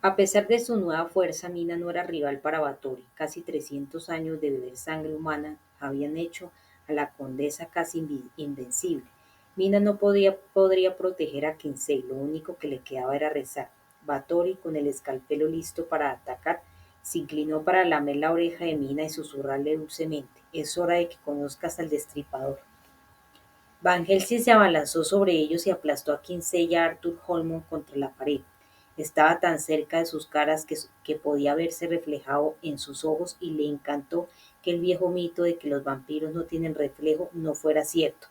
A pesar de su nueva fuerza, Mina no era rival para Báthory. Casi 300 años de beber sangre humana habían hecho a la condesa casi invencible. Mina no podría proteger a Kinsey, lo único que le quedaba era rezar. Báthory, con el escalpelo listo para atacar, se inclinó para lamer la oreja de Mina y susurrarle dulcemente: «Es hora de que conozcas al Destripador». Van Helsing se abalanzó sobre ellos y aplastó a Kinsey y a Arthur Holmond contra la pared. Estaba tan cerca de sus caras que podía verse reflejado en sus ojos, y le encantó que el viejo mito de que los vampiros no tienen reflejo no fuera cierto.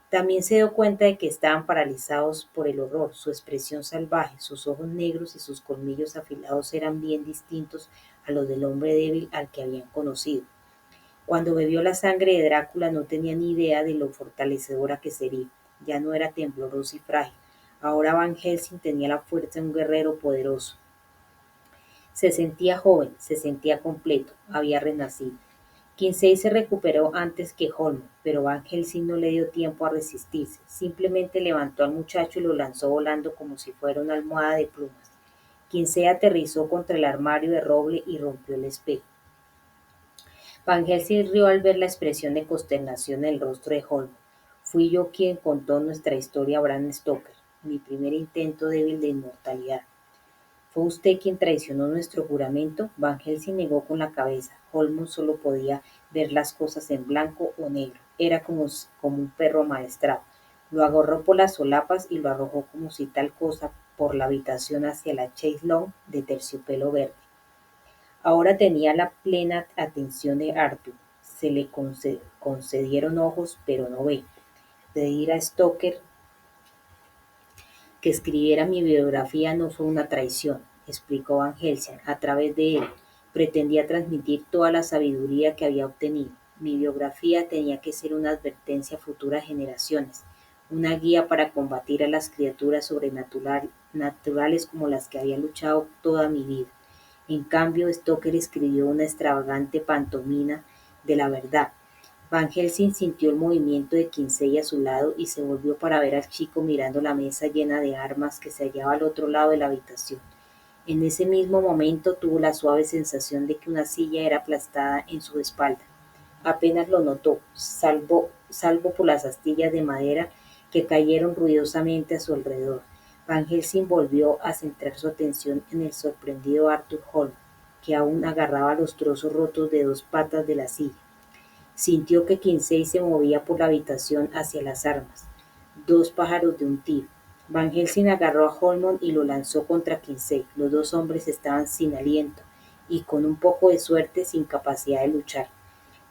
También se dio cuenta de que estaban paralizados por el horror. Su expresión salvaje, sus ojos negros y sus colmillos afilados eran bien distintos a los del hombre débil al que habían conocido. Cuando bebió la sangre de Drácula no tenía ni idea de lo fortalecedora que sería. Ya no era tembloroso y frágil. Ahora Van Helsing tenía la fuerza de un guerrero poderoso. Se sentía joven, se sentía completo, había renacido. Kinsey se recuperó antes que Holmond, pero Van Helsing no le dio tiempo a resistirse. Simplemente levantó al muchacho y lo lanzó volando como si fuera una almohada de plumas. Kinsey aterrizó contra el armario de roble y rompió el espejo. Van Helsing rió al ver la expresión de consternación en el rostro de Holmes. Fui yo quien contó nuestra historia a Bram Stoker, mi primer intento débil de inmortalidad. ¿Fue usted quien traicionó nuestro juramento? Van Helsing negó con la cabeza. Holmes solo podía ver las cosas en blanco o negro. Era como un perro maestrado. Lo agarró por las solapas y lo arrojó como si tal cosa por la habitación hacia la chaise longue de terciopelo verde. Ahora tenía la plena atención de Arthur. Se le concedieron ojos, pero no ve. Pedir a Stoker que escribiera mi biografía no fue una traición, explicó Van Helsing. A través de él pretendía transmitir toda la sabiduría que había obtenido. Mi biografía tenía que ser una advertencia a futuras generaciones, una guía para combatir a las criaturas sobrenaturales como las que había luchado toda mi vida. En cambio, Stoker escribió una extravagante pantomima de la verdad. Van Helsing sintió el movimiento de Kinsey a su lado y se volvió para ver al chico mirando la mesa llena de armas que se hallaba al otro lado de la habitación. En ese mismo momento tuvo la suave sensación de que una silla era aplastada en su espalda. Apenas lo notó, salvo por las astillas de madera que cayeron ruidosamente a su alrededor. Van Helsing volvió a centrar su atención en el sorprendido Arthur Holmes, que aún agarraba los trozos rotos de dos patas de la silla. Sintió que Kinsey se movía por la habitación hacia las armas. Dos pájaros de un tiro. Van Helsing agarró a Holmond y lo lanzó contra Kinsey. Los dos hombres estaban sin aliento y, con un poco de suerte, sin capacidad de luchar.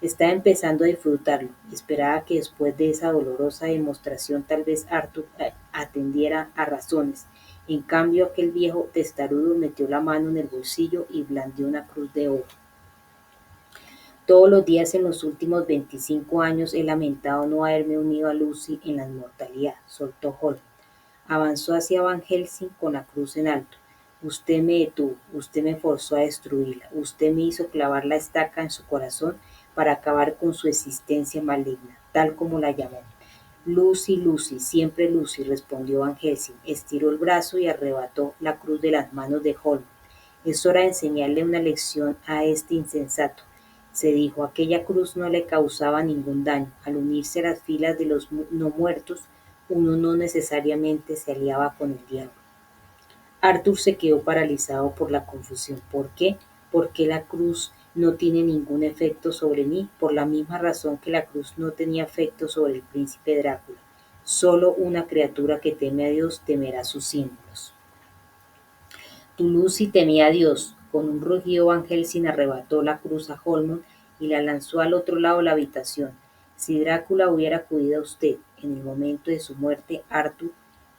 Estaba empezando a disfrutarlo. Esperaba que después de esa dolorosa demostración tal vez Arthur atendiera a razones. En cambio, aquel viejo testarudo metió la mano en el bolsillo y blandió una cruz de oro. Todos los días en los últimos 25 años he lamentado no haberme unido a Lucy en la inmortalidad, soltó Holmes. Avanzó hacia Van Helsing con la cruz en alto. Usted me detuvo, usted me forzó a destruirla, usted me hizo clavar la estaca en su corazón para acabar con su existencia maligna, tal como la llamó. Lucy, Lucy, siempre Lucy, respondió Van Helsing. Estiró el brazo y arrebató la cruz de las manos de Holmes. Es hora de enseñarle una lección a este insensato, se dijo. Aquella cruz no le causaba ningún daño. Al unirse a las filas de los no muertos, uno no necesariamente se aliaba con el diablo. Arthur se quedó paralizado por la confusión. ¿Por qué? ¿Por qué la cruz no tiene ningún efecto sobre mí? Por la misma razón que la cruz no tenía efecto sobre el príncipe Drácula. Solo una criatura que teme a Dios temerá sus símbolos. Tu Lucy temía a Dios. Con un rugido Van Helsing arrebató la cruz a Holmond y la lanzó al otro lado de la habitación. Si Drácula hubiera acudido a usted en el momento de su muerte, Arthur,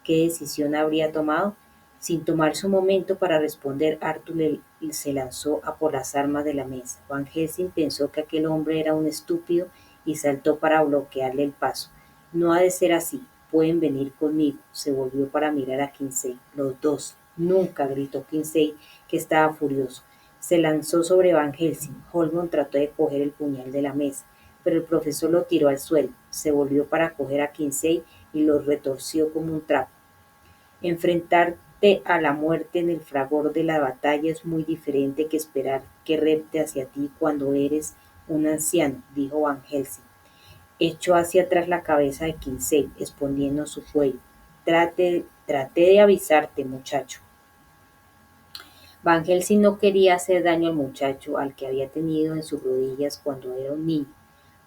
¿qué decisión habría tomado? Sin tomarse un momento para responder, Arthur se lanzó a por las armas de la mesa. Van Helsing pensó que aquel hombre era un estúpido y saltó para bloquearle el paso. No ha de ser así. Pueden venir conmigo. Se volvió para mirar a Kinsey. Los dos. Nunca, gritó Kinsey, que estaba furioso. Se lanzó sobre Van Helsing. Holmond trató de coger el puñal de la mesa, pero el profesor lo tiró al suelo. Se volvió para coger a Kinsey y lo retorció como un trapo. Enfrentar Exponerte a la muerte en el fragor de la batalla es muy diferente que esperar que repte hacia ti cuando eres un anciano, dijo Van Helsing. Echó hacia atrás la cabeza de Kinsey, escondiendo su cuello. Traté de avisarte, muchacho. Van Helsing no quería hacer daño al muchacho al que había tenido en sus rodillas cuando era un niño.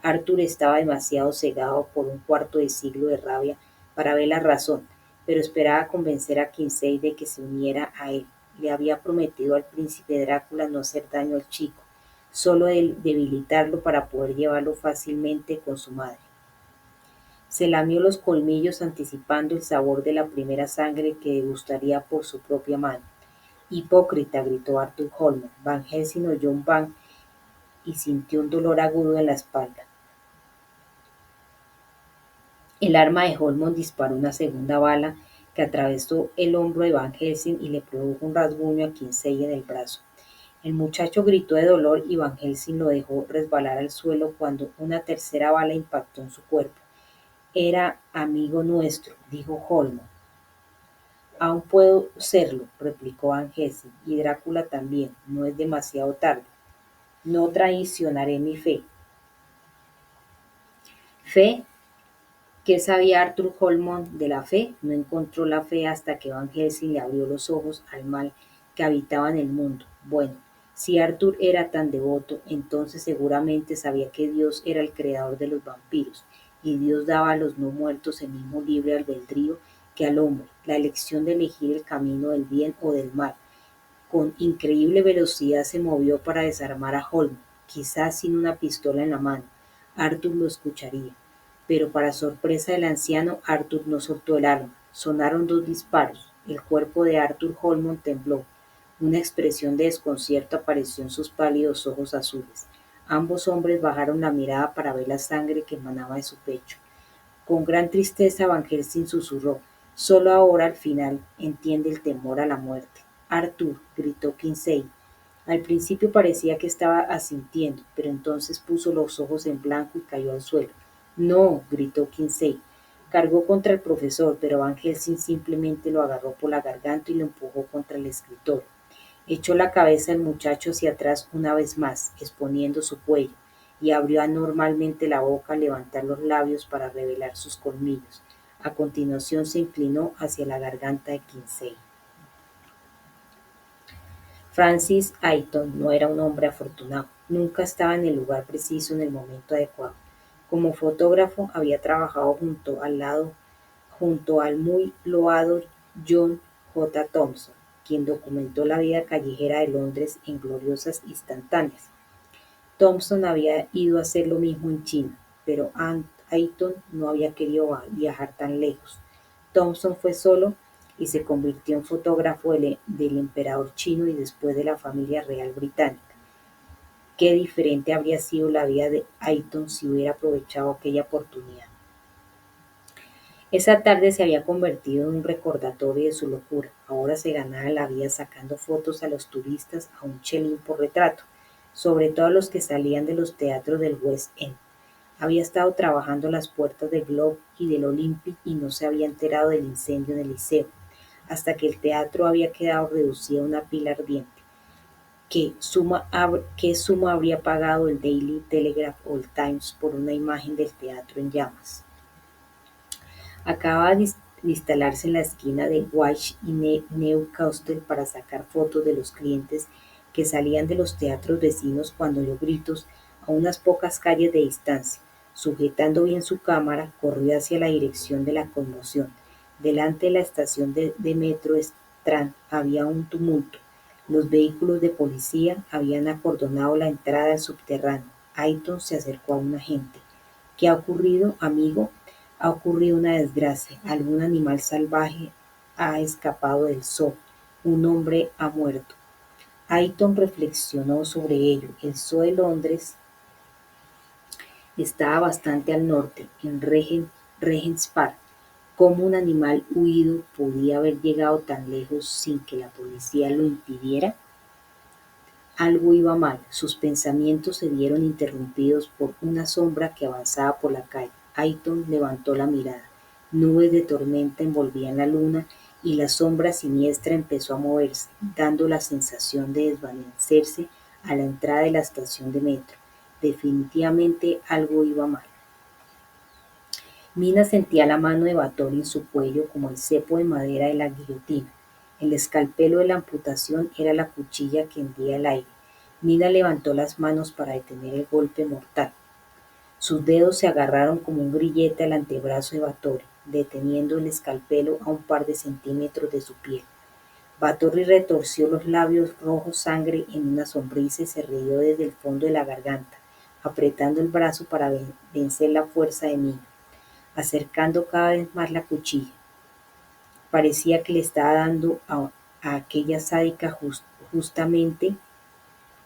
Arthur estaba demasiado cegado por un cuarto de siglo de rabia para ver la razón, pero esperaba convencer a Kinsey de que se uniera a él. Le había prometido al príncipe Drácula no hacer daño al chico, solo debilitarlo para poder llevarlo fácilmente con su madre. Se lamió los colmillos anticipando el sabor de la primera sangre que degustaría por su propia mano. Hipócrita, gritó Arthur Holman. Van Helsing oyó un bang y sintió un dolor agudo en la espalda. El arma de Holman disparó una segunda bala que atravesó el hombro de Van Helsing y le produjo un rasguño a Kinsey en el brazo. El muchacho gritó de dolor y Van Helsing lo dejó resbalar al suelo cuando una tercera bala impactó en su cuerpo. Era amigo nuestro, dijo Holman. Aún puedo serlo, replicó Van Helsing, y Drácula también. No es demasiado tarde. No traicionaré mi fe. ¿Fe? ¿Qué sabía Arthur Holman de la fe? No encontró la fe hasta que Van Helsing le abrió los ojos al mal que habitaba en el mundo. Bueno, si Arthur era tan devoto, entonces seguramente sabía que Dios era el creador de los vampiros, y Dios daba a los no muertos el mismo libre albedrío que al hombre, la elección de elegir el camino del bien o del mal. Con increíble velocidad se movió para desarmar a Holman, quizás sin una pistola en la mano. Arthur lo escucharía. Pero para sorpresa del anciano, Arthur no soltó el arma. Sonaron dos disparos. El cuerpo de Arthur Holman tembló. Una expresión de desconcierto apareció en sus pálidos ojos azules. Ambos hombres bajaron la mirada para ver la sangre que emanaba de su pecho. Con gran tristeza Van Helsing susurró: «Solo ahora, al final, entiende el temor a la muerte». «Arthur», gritó Kinsey. Al principio parecía que estaba asintiendo, pero entonces puso los ojos en blanco y cayó al suelo. «No», gritó Kinsey. Cargó contra el profesor, pero Van Helsing simplemente lo agarró por la garganta y lo empujó contra el escritorio. Echó la cabeza del muchacho hacia atrás una vez más, exponiendo su cuello, y abrió anormalmente la boca al levantar los labios para revelar sus colmillos. A continuación se inclinó hacia la garganta de Kinsey. Francis Ayton no era un hombre afortunado. Nunca estaba en el lugar preciso en el momento adecuado. Como fotógrafo había trabajado junto al muy loado John J. Thompson, quien documentó la vida callejera de Londres en gloriosas instantáneas. Thompson había ido a hacer lo mismo en China, pero Ayton no había querido viajar tan lejos. Thompson fue solo y se convirtió en fotógrafo del emperador chino y después de la familia real británica. Qué diferente habría sido la vida de Ayton si hubiera aprovechado aquella oportunidad. Esa tarde se había convertido en un recordatorio de su locura. Ahora se ganaba la vida sacando fotos a los turistas a un chelín por retrato, sobre todo a los que salían de los teatros del West End. Había estado trabajando a las puertas del Globe y del Olympic y no se había enterado del incendio en el Liceo, hasta que el teatro había quedado reducido a una pila ardiente. ¿Qué suma habría pagado el Daily Telegraph o el Times por una imagen del teatro en llamas? Acababa de instalarse en la esquina de Wych y Newcastle para sacar fotos de los clientes que salían de los teatros vecinos cuando oyó gritos a unas pocas calles de distancia. Sujetando bien su cámara, corrió hacia la dirección de la conmoción. Delante de la estación de metro Strand había un tumulto. Los vehículos de policía habían acordonado la entrada al subterráneo. Ayton se acercó a un agente. «¿Qué ha ocurrido, amigo?» «Ha ocurrido una desgracia. Algún animal salvaje ha escapado del zoo. Un hombre ha muerto». Ayton reflexionó sobre ello. El zoo de Londres estaba bastante al norte, en Regent's Park. ¿Cómo un animal huido podía haber llegado tan lejos sin que la policía lo impidiera? Algo iba mal. Sus pensamientos se vieron interrumpidos por una sombra que avanzaba por la calle. Ayton levantó la mirada. Nubes de tormenta envolvían la luna y la sombra siniestra empezó a moverse, dando la sensación de desvanecerse a la entrada de la estación de metro. Definitivamente algo iba mal. Mina sentía la mano de Báthory en su cuello como el cepo de madera de la guillotina. El escalpelo de la amputación era la cuchilla que hendía el aire. Mina levantó las manos para detener el golpe mortal. Sus dedos se agarraron como un grillete al antebrazo de Báthory, deteniendo el escalpelo a un par de centímetros de su piel. Báthory retorció los labios rojos sangre en una sonrisa y se rió desde el fondo de la garganta, apretando el brazo para vencer la fuerza de Mina, acercando cada vez más la cuchilla. Parecía que le estaba dando a aquella sádica justamente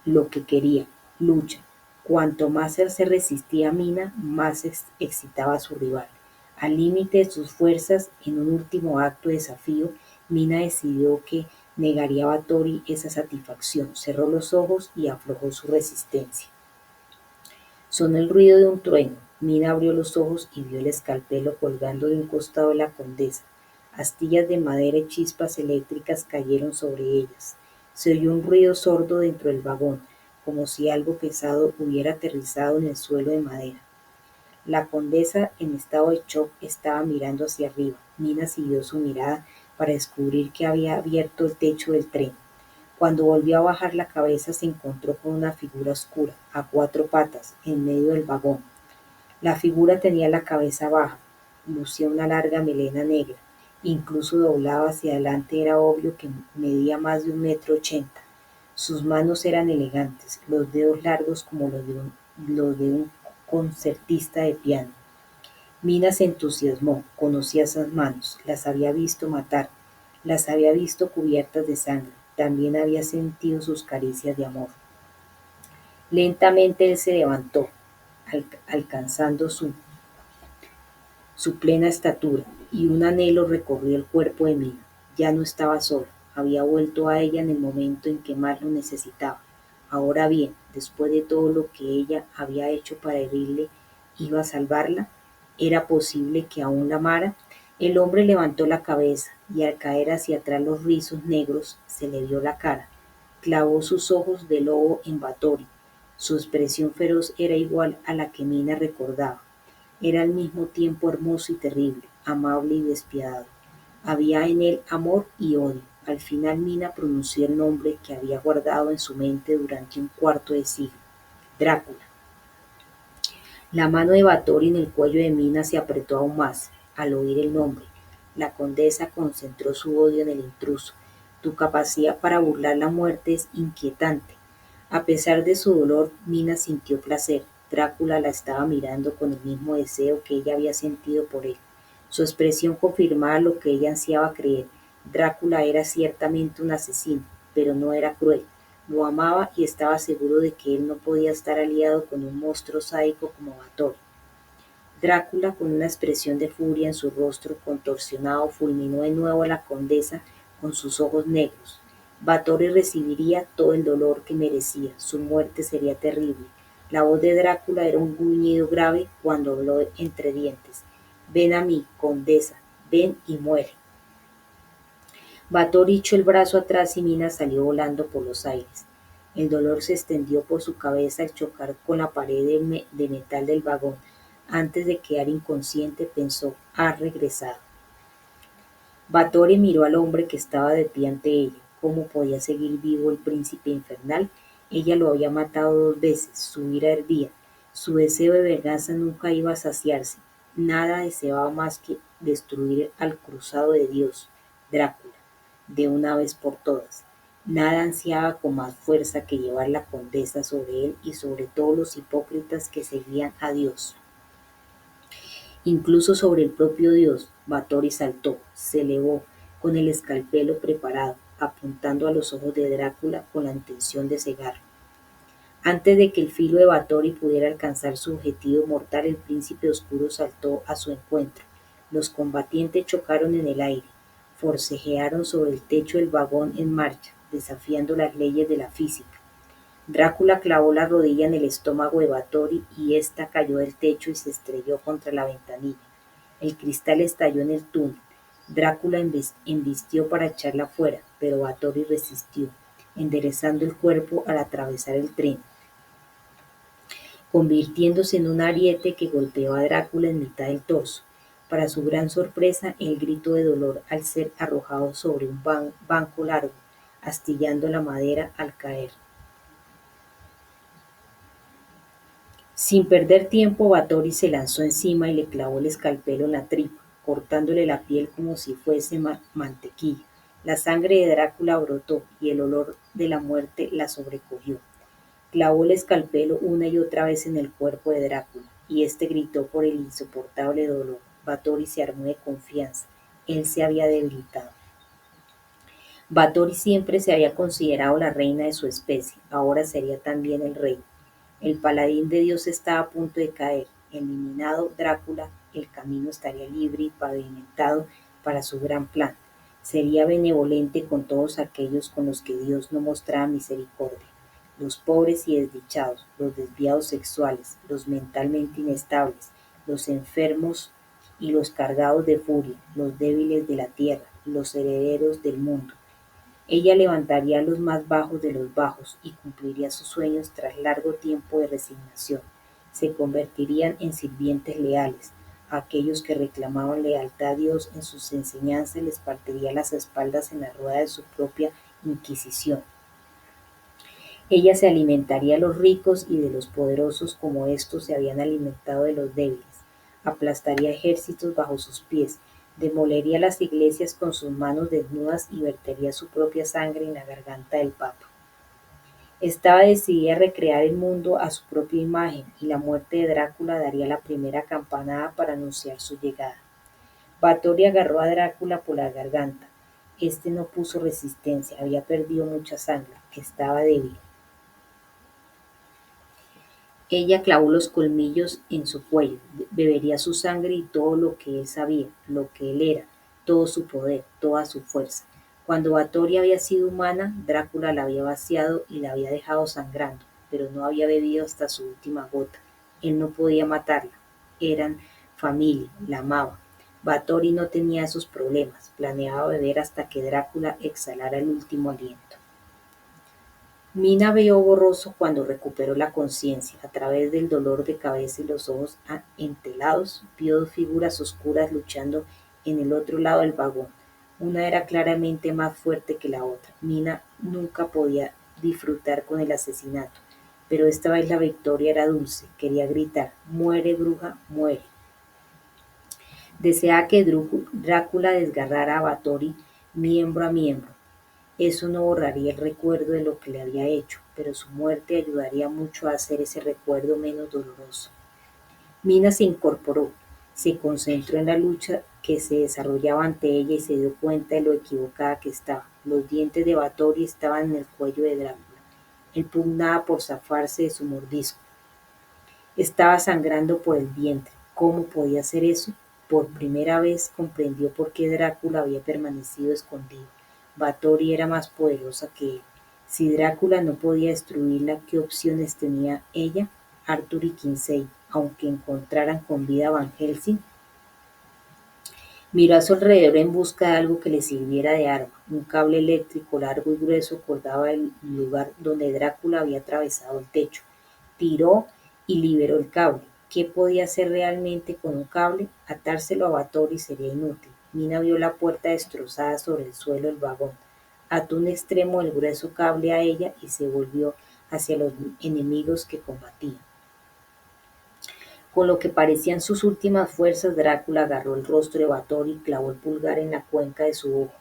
lo que quería: lucha. Cuanto más él se resistía a Mina, más excitaba a su rival. Al límite de sus fuerzas, en un último acto de desafío, Mina decidió que negaría a Báthory esa satisfacción. Cerró los ojos y aflojó su resistencia. Sonó el ruido de un trueno. Mina abrió los ojos y vio el escalpelo colgando de un costado de la condesa. Astillas de madera y chispas eléctricas cayeron sobre ellas. Se oyó un ruido sordo dentro del vagón, como si algo pesado hubiera aterrizado en el suelo de madera. La condesa, en estado de shock, estaba mirando hacia arriba. Mina siguió su mirada para descubrir que había abierto el techo del tren. Cuando volvió a bajar la cabeza se encontró con una figura oscura, a cuatro patas, en medio del vagón. La figura tenía la cabeza baja, lucía una larga melena negra, incluso doblada hacia adelante era obvio que medía más de 1,80 m. Sus manos eran elegantes, los dedos largos como los de un concertista de piano. Mina se entusiasmó, conocía esas manos, las había visto matar, las había visto cubiertas de sangre, también había sentido sus caricias de amor. Lentamente él se levantó, alcanzando su plena estatura, y un anhelo recorrió el cuerpo de Mina. Ya no estaba sola, había vuelto a ella en el momento en que más lo necesitaba. Ahora bien, después de todo lo que ella había hecho para herirle, ¿iba a salvarla? ¿Era posible que aún la amara? El hombre levantó la cabeza, y al caer hacia atrás los rizos negros, se le vio la cara. Clavó sus ojos de lobo en Báthory. Su expresión feroz era igual a la que Mina recordaba. Era al mismo tiempo hermoso y terrible, amable y despiadado. Había en él amor y odio. Al final Mina pronunció el nombre que había guardado en su mente durante un cuarto de siglo: Drácula. La mano de Báthory en el cuello de Mina se apretó aún más al oír el nombre. La condesa concentró su odio en el intruso. Tu capacidad para burlar la muerte es inquietante. A pesar de su dolor, Mina sintió placer. Drácula la estaba mirando con el mismo deseo que ella había sentido por él. Su expresión confirmaba lo que ella ansiaba creer. Drácula era ciertamente un asesino, pero no era cruel. Lo amaba y estaba seguro de que él no podía estar aliado con un monstruo sádico como Báthory. Drácula, con una expresión de furia en su rostro contorsionado, fulminó de nuevo a la condesa con sus ojos negros. Báthory recibiría todo el dolor que merecía, su muerte sería terrible. La voz de Drácula era un gruñido grave cuando habló entre dientes. Ven a mí, condesa, ven y muere. Báthory echó el brazo atrás y Mina salió volando por los aires. El dolor se extendió por su cabeza al chocar con la pared de metal del vagón. Antes de quedar inconsciente pensó: ha regresado. Báthory miró al hombre que estaba de pie ante ella. ¿Cómo podía seguir vivo el príncipe infernal? Ella lo había matado 2 veces, su ira hervía. Su deseo de venganza nunca iba a saciarse. Nada deseaba más que destruir al cruzado de Dios, Drácula, de una vez por todas. Nada ansiaba con más fuerza que llevar la condesa sobre él y sobre todos los hipócritas que seguían a Dios. Incluso sobre el propio Dios. Báthory saltó, se elevó, con el escalpelo preparado, apuntando a los ojos de Drácula con la intención de cegarlo. Antes de que el filo de Báthory pudiera alcanzar su objetivo mortal, el príncipe oscuro saltó a su encuentro. Los combatientes chocaron en el aire, forcejearon sobre el techo del vagón en marcha, desafiando las leyes de la física. Drácula clavó la rodilla en el estómago de Báthory y ésta cayó del techo y se estrelló contra la ventanilla. El cristal estalló en el túnel. Drácula embistió para echarla fuera, pero Báthory resistió, enderezando el cuerpo al atravesar el tren, convirtiéndose en un ariete que golpeó a Drácula en mitad del torso. Para su gran sorpresa, él gritó de dolor al ser arrojado sobre un banco largo, astillando la madera al caer. Sin perder tiempo, Báthory se lanzó encima y le clavó el escalpelo en la tripa, cortándole la piel como si fuese mantequilla. La sangre de Drácula brotó y el olor de la muerte la sobrecogió. Clavó el escalpelo una y otra vez en el cuerpo de Drácula, y éste gritó por el insoportable dolor. Báthory se armó de confianza. Él se había debilitado. Báthory siempre se había considerado la reina de su especie, ahora sería también el rey. El paladín de Dios estaba a punto de caer. Eliminado Drácula, el camino estaría libre y pavimentado para su gran plan. Sería benevolente con todos aquellos con los que Dios no mostraba misericordia. Los pobres y desdichados, los desviados sexuales, los mentalmente inestables, los enfermos y los cargados de furia, los débiles de la tierra, los herederos del mundo. Ella levantaría a los más bajos de los bajos y cumpliría sus sueños tras largo tiempo de resignación. Se convertirían en sirvientes leales. A aquellos que reclamaban lealtad a Dios en sus enseñanzas les partiría las espaldas en la rueda de su propia Inquisición. Ella se alimentaría de los ricos y de los poderosos como estos se habían alimentado de los débiles. Aplastaría ejércitos bajo sus pies, demolería las iglesias con sus manos desnudas y vertería su propia sangre en la garganta del Papa. Estaba decidida a recrear el mundo a su propia imagen y la muerte de Drácula daría la primera campanada para anunciar su llegada. Báthory agarró a Drácula por la garganta. Este no puso resistencia, había perdido mucha sangre, estaba débil. Ella clavó los colmillos en su cuello, bebería su sangre y todo lo que él sabía, lo que él era, todo su poder, toda su fuerza. Cuando Báthory había sido humana, Drácula la había vaciado y la había dejado sangrando, pero no había bebido hasta su última gota. Él no podía matarla. Eran familia, la amaba. Báthory no tenía esos problemas, planeaba beber hasta que Drácula exhalara el último aliento. Mina vio borroso cuando recuperó la conciencia. A través del dolor de cabeza y los ojos entelados, vio dos figuras oscuras luchando en el otro lado del vagón. Una era claramente más fuerte que la otra. Mina nunca podía disfrutar con el asesinato, pero esta vez la victoria era dulce. Quería gritar: «¡Muere, bruja, muere!». Deseaba que Drácula desgarrara a Báthory miembro a miembro. Eso no borraría el recuerdo de lo que le había hecho, pero su muerte ayudaría mucho a hacer ese recuerdo menos doloroso. Mina se incorporó, se concentró en la lucha que se desarrollaba ante ella y se dio cuenta de lo equivocada que estaba. Los dientes de Báthory estaban en el cuello de Drácula. Él pugnaba por zafarse de su mordisco. Estaba sangrando por el vientre. ¿Cómo podía hacer eso? Por primera vez comprendió por qué Drácula había permanecido escondido. Báthory era más poderosa que él. Si Drácula no podía destruirla, ¿qué opciones tenía ella, Arthur y Kinsey, aunque encontraran con vida a Van Helsing? Miró a su alrededor en busca de algo que le sirviera de arma. Un cable eléctrico largo y grueso colgaba del lugar donde Drácula había atravesado el techo. Tiró y liberó el cable. ¿Qué podía hacer realmente con un cable? Atárselo a Báthory sería inútil. Mina vio la puerta destrozada sobre el suelo del vagón. Ató un extremo del grueso cable a ella y se volvió hacia los enemigos que combatían. Con lo que parecían sus últimas fuerzas, Drácula agarró el rostro de Báthory y clavó el pulgar en la cuenca de su ojo.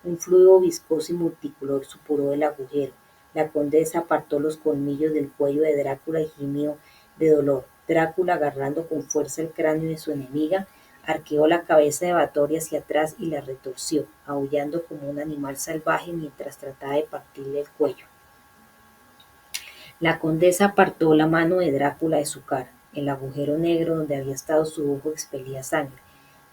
Un fluido viscoso y multicolor supuró del agujero. La condesa apartó los colmillos del cuello de Drácula y gimió de dolor. Drácula, agarrando con fuerza el cráneo de su enemiga, arqueó la cabeza de Báthory hacia atrás y la retorció, aullando como un animal salvaje mientras trataba de partirle el cuello. La condesa apartó la mano de Drácula de su cara. El agujero negro donde había estado su ojo expelía sangre.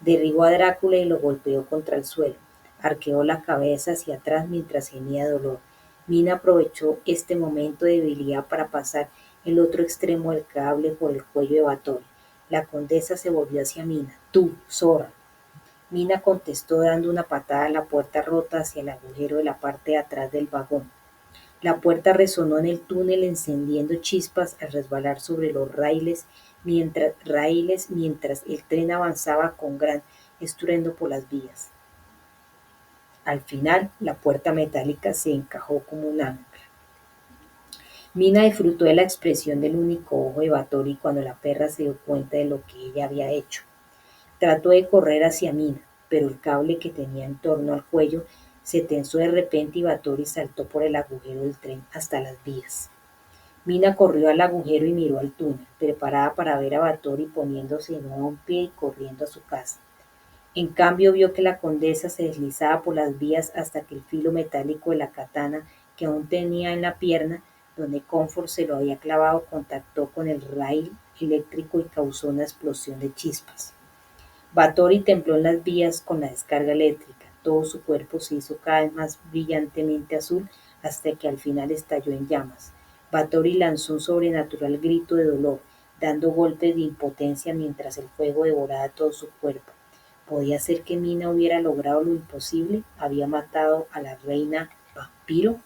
Derribó a Drácula y lo golpeó contra el suelo. Arqueó la cabeza hacia atrás mientras gemía de dolor. Mina aprovechó este momento de debilidad para pasar el otro extremo del cable por el cuello de Báthory. La condesa se volvió hacia Mina. «Tú, zorra». Mina contestó dando una patada a la puerta rota hacia el agujero de la parte de atrás del vagón. La puerta resonó en el túnel encendiendo chispas al resbalar sobre los raíles mientras el tren avanzaba con gran estruendo por las vías. Al final, la puerta metálica se encajó como un ancla. Mina disfrutó de la expresión del único ojo de Batory cuando la perra se dio cuenta de lo que ella había hecho. Trató de correr hacia Mina, pero el cable que tenía en torno al cuello se tensó de repente y Batory saltó por el agujero del tren hasta las vías. Mina corrió al agujero y miró al túnel, preparada para ver a Batory poniéndose de nuevo en pie y corriendo a su casa. En cambio vio que la condesa se deslizaba por las vías hasta que el filo metálico de la katana que aún tenía en la pierna, donde Comfort se lo había clavado, contactó con el rail eléctrico y causó una explosión de chispas. Batory tembló en las vías con la descarga eléctrica. Todo su cuerpo se hizo cada vez más brillantemente azul hasta que al final estalló en llamas. Batory lanzó un sobrenatural grito de dolor, dando golpes de impotencia mientras el fuego devoraba todo su cuerpo. ¿Podía ser que Mina hubiera logrado lo imposible? ¿Había matado a la reina vampiro?